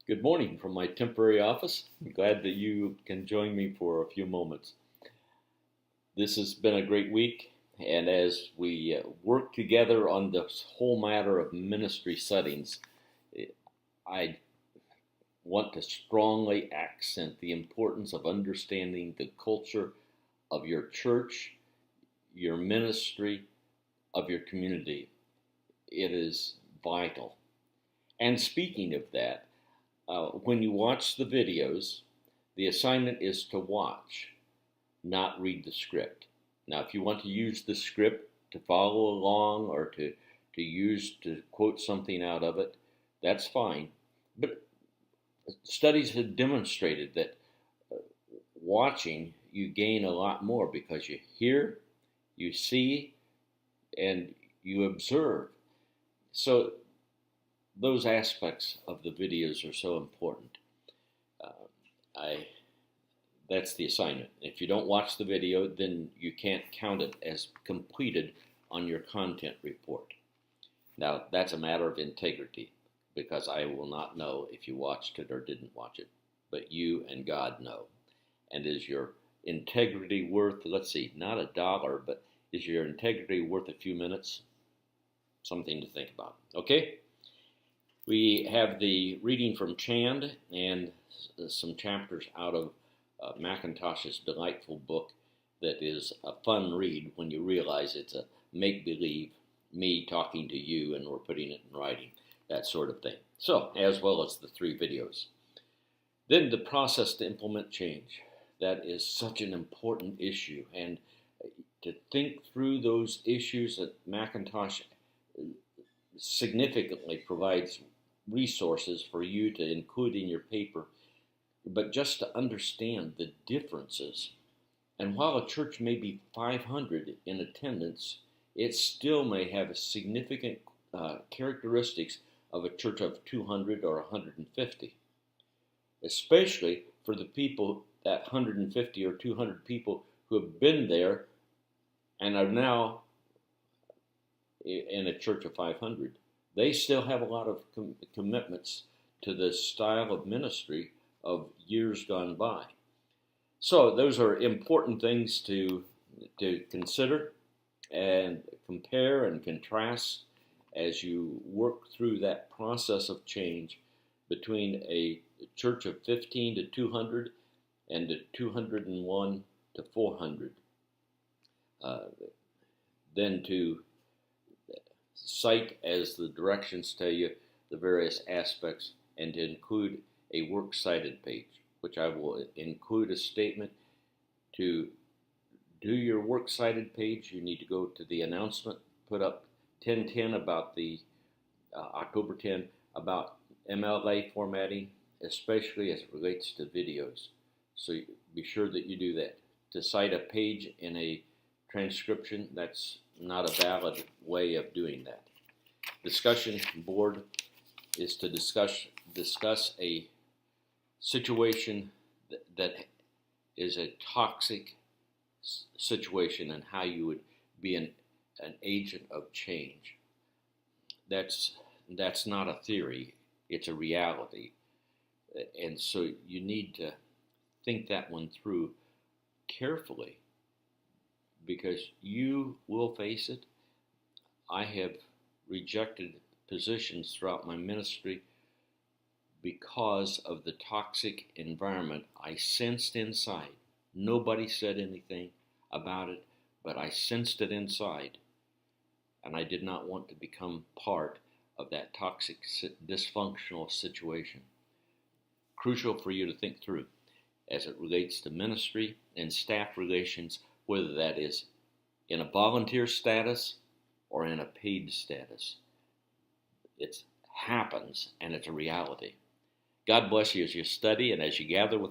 Good morning from my temporary office. I'm glad that you can join me for a few moments. This has been a great week, and as we work together on this whole matter of ministry settings, I want to strongly accent the importance of understanding the culture of your church, your ministry, of your community. It is vital. And speaking of that, when you watch the videos, the assignment is to watch, not read the script. Now, if you want to use the script to follow along or to quote something out of it, that's fine. But studies have demonstrated that watching, you gain a lot more because you hear, you see, and you observe. So those aspects of the videos are so important. That's the assignment. If you don't watch the video, then you can't count it as completed on your content report. Now, that's a matter of integrity, because I will not know if you watched it or didn't watch it, but you and God know. And is your integrity worth, let's see, not $1, but is your integrity worth a few minutes? Something to think about. Okay? We have the reading from Chand and some chapters out of McIntosh's delightful book that is a fun read when you realize it's a make-believe, me talking to you and we're putting it in writing, that sort of thing. So, as well as the 3 videos. Then the process to implement change. That is such an important issue, and to think through those issues that McIntosh significantly provides resources for you to include in your paper, but just to understand the differences. And while a church may be 500 in attendance, it still may have significant characteristics of a church of 200 or 150, especially for the people, that 150 or 200 people who have been there and are now in a church of 500. They still have a lot of commitments to the style of ministry of years gone by. So those are important things to consider and compare and contrast as you work through that process of change between a church of 15 to 200 and a 201 to 400. Then to cite, as the directions tell you, the various aspects, and to include a works cited page, which I will include a statement. To do your works cited page, you need to go to the announcement, put up 1010 about the October 10 about MLA formatting, especially as it relates to videos. So be sure that you do that. To cite a page in a transcription, that's not a valid way of doing that. Discussion board is to discuss a situation that is a toxic situation and how you would be an agent of change. That's not a theory, it's a reality. And so you need to think that one through carefully, because you will face it. I have rejected positions throughout my ministry because of the toxic environment I sensed inside. Nobody said anything about it, but I sensed it inside, and I did not want to become part of that toxic, dysfunctional situation. Crucial for you to think through as it relates to ministry and staff relations, whether that is in a volunteer status or in a paid status. It happens, and it's a reality. God bless you as you study and as you gather with